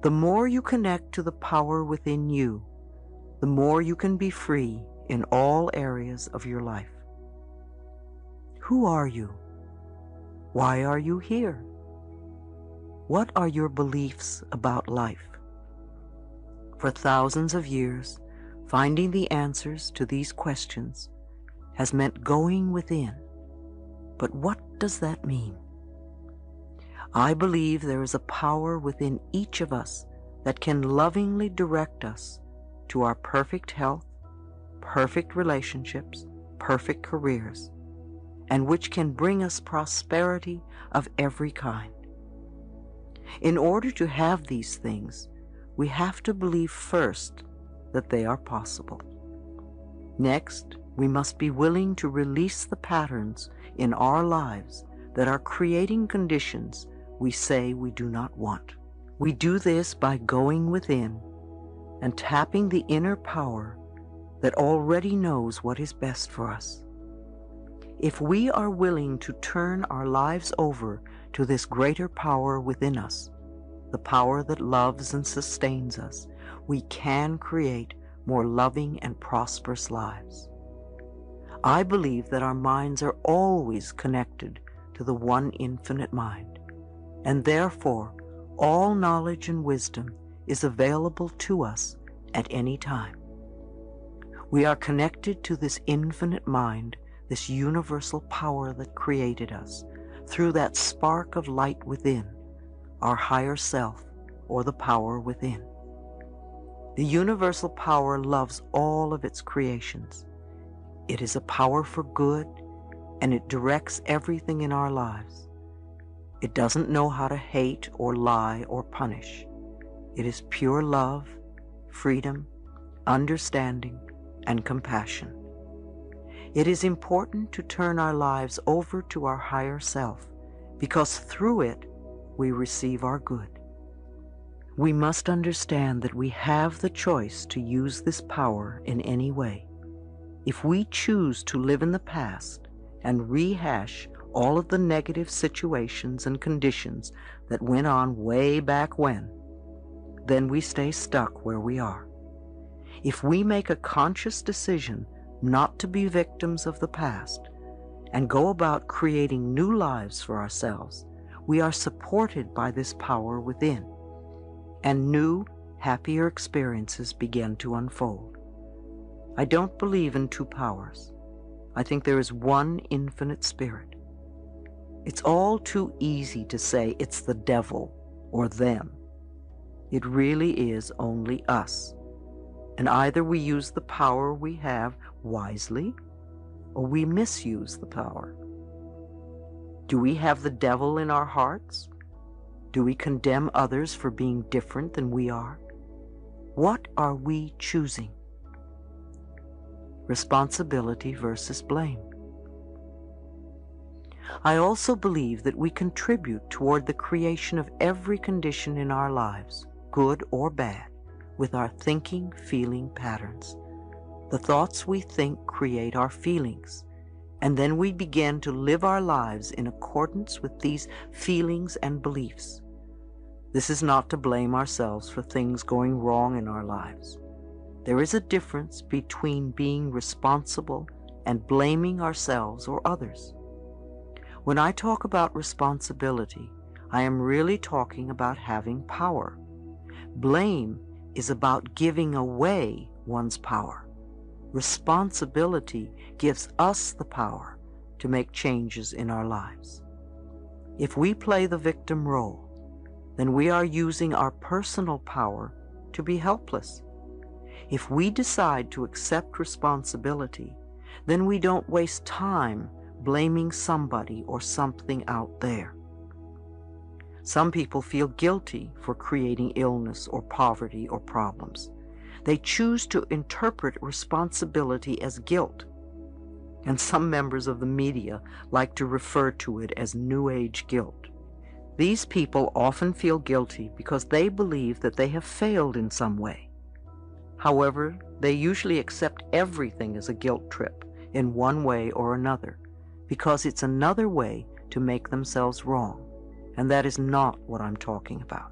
The more you connect to the power within you, the more you can be free in all areas of your life. Who are you? Why are you here? What are your beliefs about life? For thousands of years, finding the answers to these questions has meant going within. But what does that mean? I believe there is a power within each of us that can lovingly direct us to our perfect health, perfect relationships, perfect careers, and which can bring us prosperity of every kind. In order to have these things, we have to believe first that they are possible. Next, we must be willing to release the patterns in our lives that are creating conditions we say we do not want. We do this by going within and tapping the inner power that already knows what is best for us. If we are willing to turn our lives over to this greater power within us, the power that loves and sustains us, we can create more loving and prosperous lives. I believe that our minds are always connected to the one infinite mind, and therefore all knowledge and wisdom is available to us at any time. We are connected to this infinite mind, this universal power that created us, through that spark of light within, our higher self, or the power within. The universal power loves all of its creations. It is a power for good, and it directs everything in our lives. It doesn't know how to hate or lie or punish. It is pure love, freedom, understanding, and compassion. It is important to turn our lives over to our higher self, because through it we receive our good. We must understand that we have the choice to use this power in any way. If we choose to live in the past and rehash all of the negative situations and conditions that went on way back when, then we stay stuck where we are. If we make a conscious decision not to be victims of the past and go about creating new lives for ourselves, we are supported by this power within, and new, happier experiences begin to unfold. I don't believe in two powers. I think there is one infinite spirit. It's all too easy to say it's the devil or them. It really is only us. And either we use the power we have wisely, or we misuse the power. Do we have the devil in our hearts? Do we condemn others for being different than we are? What are we choosing? Responsibility versus blame. I also believe that we contribute toward the creation of every condition in our lives, good or bad, with our thinking, feeling patterns. The thoughts we think create our feelings, and then we begin to live our lives in accordance with these feelings and beliefs. This is not to blame ourselves for things going wrong in our lives. There is a difference between being responsible and blaming ourselves or others. When I talk about responsibility, I am really talking about having power. Blame is about giving away one's power. Responsibility gives us the power to make changes in our lives. If we play the victim role, then we are using our personal power to be helpless. If we decide to accept responsibility, then we don't waste time blaming somebody or something out there. Some people feel guilty for creating illness or poverty or problems. They choose to interpret responsibility as guilt, and some members of the media like to refer to it as New Age guilt. These people often feel guilty because they believe that they have failed in some way. However, they usually accept everything as a guilt trip in one way or another, because it's another way to make themselves wrong, and that is not what I'm talking about.